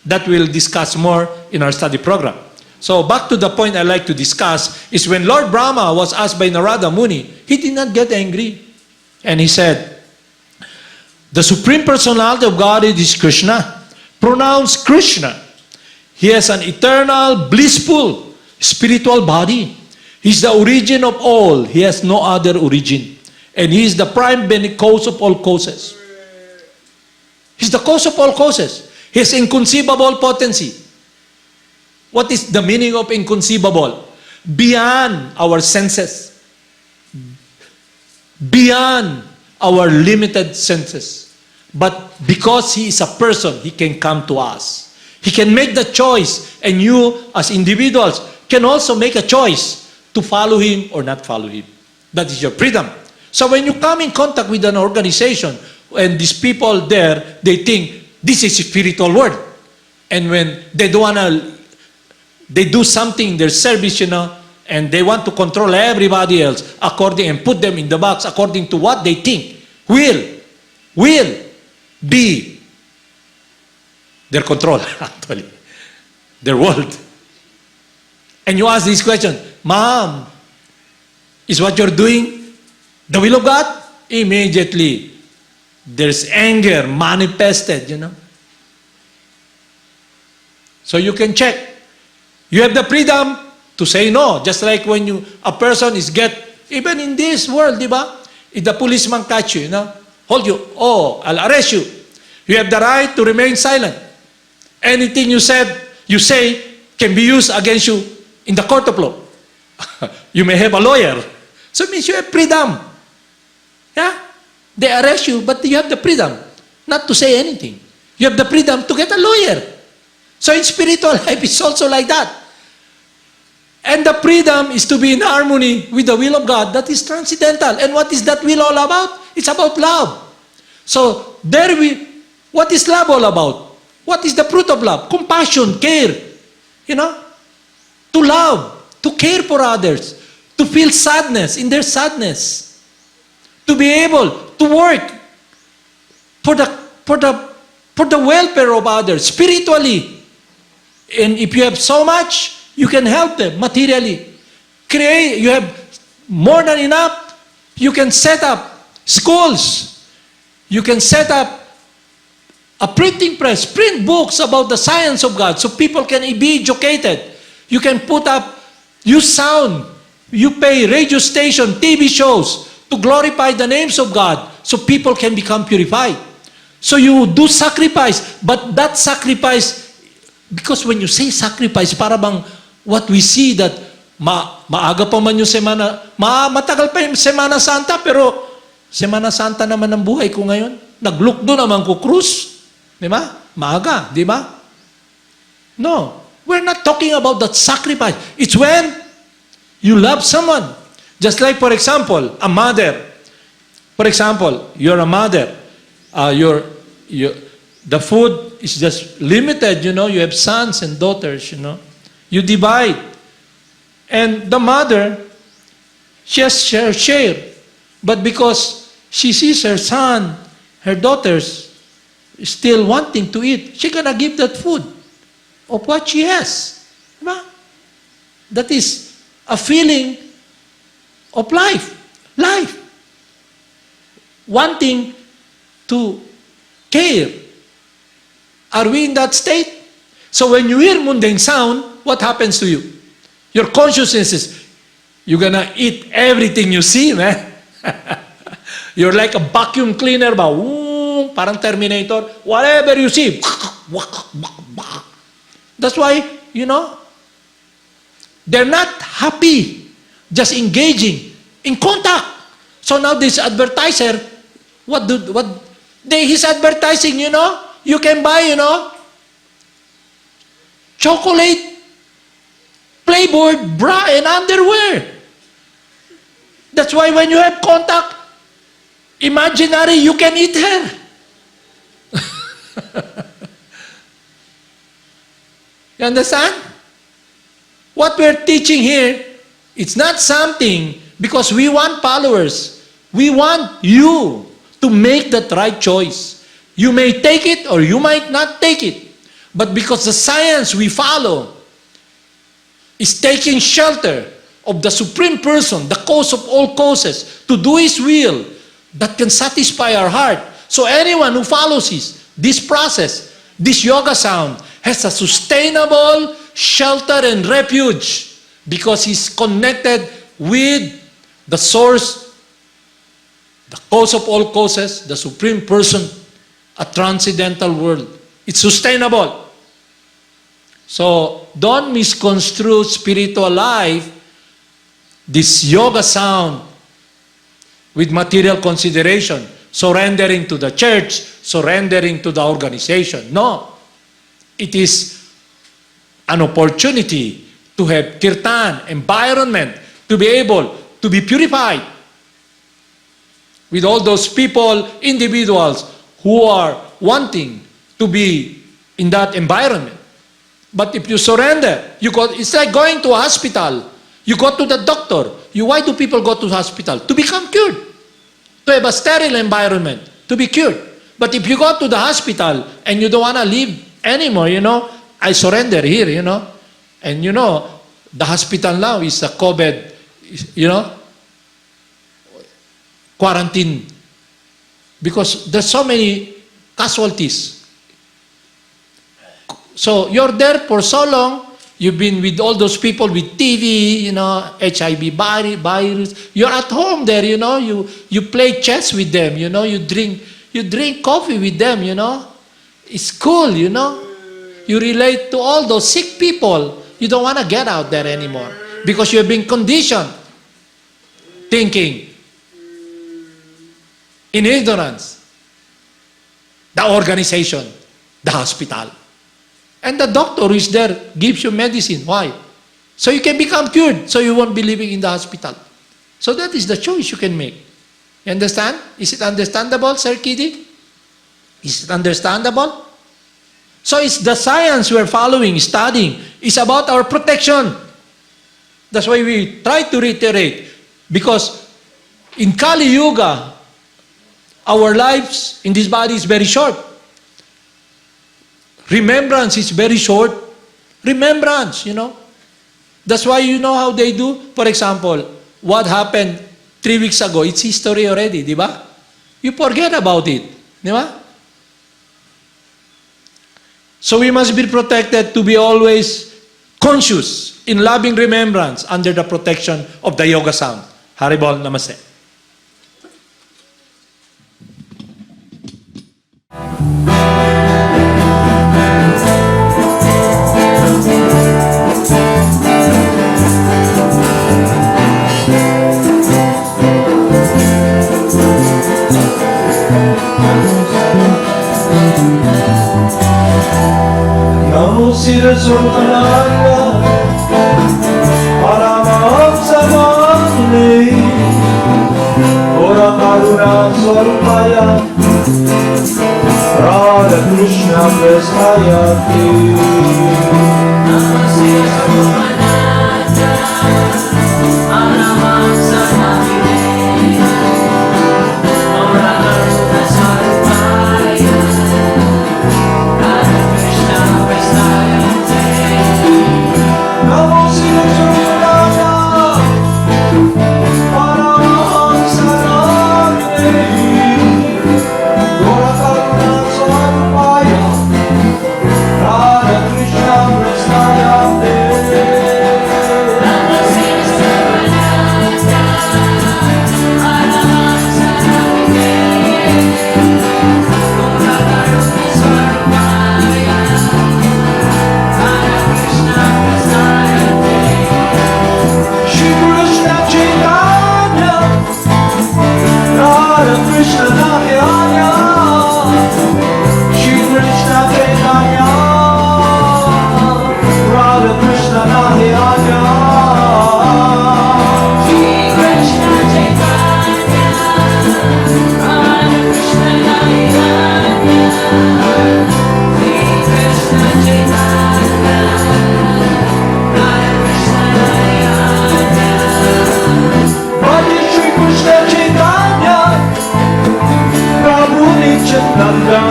That we'll discuss more in our study program. So back to the point I like to discuss is when Lord Brahma was asked by Narada Muni, he did not get angry. And he said, the Supreme Personality of God is Krishna. Pronounced Krishna. He has an eternal, blissful, spiritual body. He's the origin of all. He has no other origin. And He is the prime cause of all causes. He's the cause of all causes. He has inconceivable potency. What is the meaning of inconceivable? Beyond our senses. Beyond our limited senses. But because He is a person, He can come to us. He can make the choice, and you as individuals can also make a choice to follow Him or not follow Him. That is your freedom. So when you come in contact with an organization, and these people there, they think, this is a spiritual word. And when they don't wanna, they do something in their service, and they want to control everybody else according, and put them in the box according to what they think will be their control, actually. Their world. And you ask this question, Ma'am, is what you're doing the will of God? Immediately, there's anger manifested, So you can check. You have the freedom to say no. Just like when a person is even in this world, di ba? If the policeman catch you, hold you, I'll arrest you. You have the right to remain silent. Anything you say can be used against you in the court of law. You may have a lawyer. So it means you have freedom. Yeah? They arrest you, but you have the freedom not to say anything. You have the freedom to get a lawyer. So in spiritual life, it's also like that. And the freedom is to be in harmony with the will of God that is transcendental. And what is that will all about? It's about love. So what is love all about? What is the fruit of love? Compassion, care. To love, to care for others, to feel sadness in their sadness, to be able to work for the welfare of others spiritually. And if you have so much, you can help them materially. You have more than enough, you can set up schools. You can set up a printing press, print books about the science of God so people can be educated. You can put up, use sound, you pay radio station, TV shows to glorify the names of God so people can become purified. So you do sacrifice, but that sacrifice, because when you say sacrifice, para bang what we see that maaga pa man yung semana, matagal pa yung Semana Santa, pero Semana Santa naman ang buhay ko ngayon. Naglukdo naman ko krus. Di ba? Maaga, di ba? No. We're not talking about that sacrifice. It's when you love someone. Just like, for example, a mother. For example, you're a mother. The food is just limited, you know. You have sons and daughters, you know. You divide. And the mother, she has her share. But because she sees her son, her daughters, still wanting to eat, she gonna give that food of what she has. Diba? That is a feeling of life. Life. Wanting to care. Are we in that state? So when you hear mundane sound, what happens to you? Your consciousness is, you're gonna eat everything you see, man. You're like a vacuum cleaner ba? Parang Terminator. Whatever you see. That's why, you know, they're not happy just engaging in contact. So now this advertiser, he's advertising, you know, you can buy, you know, chocolate, playboard, bra, and underwear. That's why when you have contact, imaginary, you can eat her. You understand? What we're teaching here, it's not something because we want followers. We want you to make that right choice. You may take it or you might not take it. But because the science we follow is taking shelter of the Supreme Person, the cause of all causes, to do His will, that can satisfy our heart. So anyone who follows this process, this yoga sound, has a sustainable shelter and refuge because he's connected with the source, the cause of all causes, the Supreme Person, a transcendental world. It's sustainable. So don't misconstrue spiritual life, this yoga sound, with material consideration, surrendering to the church, surrendering to the organization. No. It is an opportunity to have kirtan, environment, to be able to be purified with all those people, individuals who are wanting to be in that environment. But if you surrender, it's like going to a hospital. You go to the doctor. Why do people go to the hospital? To become cured. To have a sterile environment. To be cured. But if you go to the hospital and you don't want to live anymore, you know, I surrender here, you know. And you know, the hospital now is a COVID, you know, quarantine. Because there's so many casualties. So you're there for so long. You've been with all those people with TB, you know, HIV virus. You're at home there, you know. You play chess with them, you know. You drink coffee with them, you know. It's cool, you know. You relate to all those sick people. You don't want to get out there anymore because you've been conditioned thinking in ignorance. The organization, the hospital. And the doctor who is there gives you medicine. Why? So you can become cured, so you won't be living in the hospital. So that is the choice you can make. You understand? Is it understandable, Sir Kiddy? Is it understandable? So it's the science we're following, studying. It's about our protection. That's why we try to reiterate. Because in Kali Yuga, our lives in this body is very short. Remembrance is very short. Remembrance, you know. That's why you know how they do. For example, what happened 3 weeks ago, it's history already, di ba? You forget about it, di ba? So we must be protected to be always conscious in loving remembrance under the protection of the yoga sound. Haribol, namaste. Siddhaswarupananda, Paramahamsa Madana, Ora Karuna Swarupaya, Radha Krishna Prestayate. Siddhaswarupananda, Paramahamsa Madana, Ora Karuna Swarupaya, Radha Krishna Prestayate. Namo Siddhaswarupananda, Paramahamsa Madana, Ora Karuna Swarupaya, Radha Krishna Prestayate. Shri Krishna Chaitanya, Radha Krishna Nahaya, Shri Krishna Chaitanya, Radha Krishna Nahaya. Bhakti Shri Krishna Chaitanya, Prabhu Nityananda,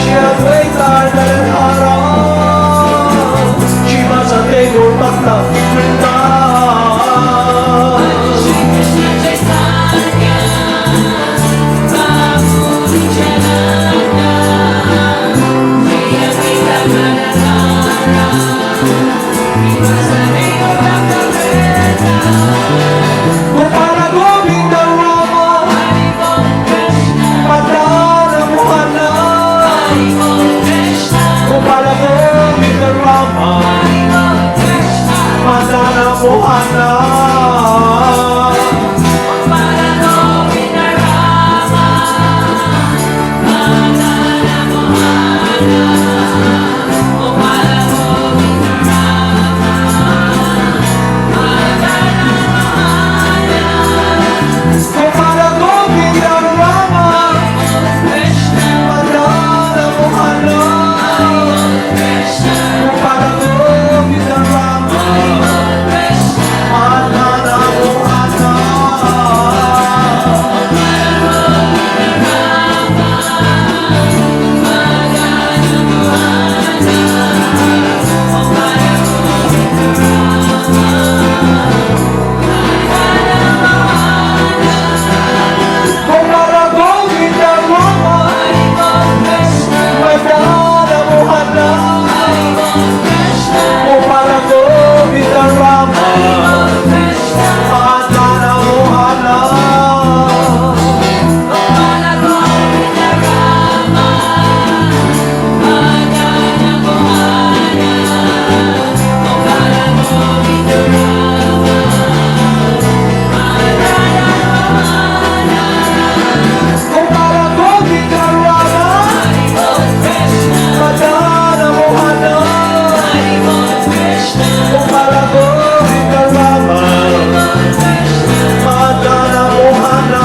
Shri Advaita Gadadhara, Shri Vasante Gaur Bhakta Vrinda. Gopala Govinda Rama, Madana Mohana, Gopala Govinda Rama, Madana Mohana. Gopala Govinda Rama, Madana Mohana, Gopala Govinda Rama, Madana Mohana. Gopala Govinda Rama, Madana Mohana, Gopala Govinda Rama, Madana Mohana. Gopala Govinda Rama, Madana Mohana, Gopala Govinda Rama, Madana Mohana.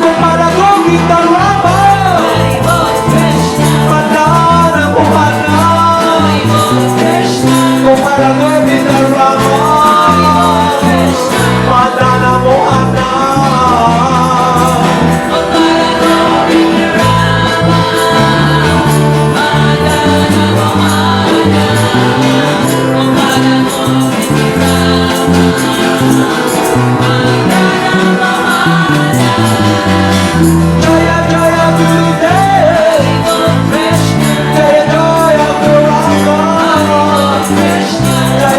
Gopala Govinda Rama, Madana Mohana, Gopala Govinda Rama, Madana Mohana. Jaya Jaya Gurudev, Jaya Jaya Guru Rama, Jaya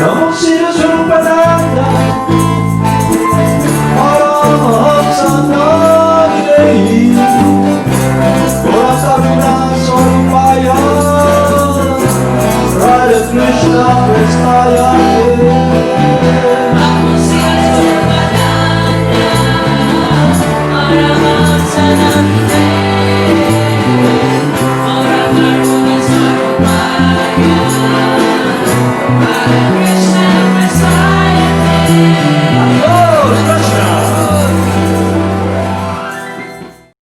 Namo Siddhaswarupananda Paramahamsa Nagilei Karuna Sarupaya Radha Krishna Kristaya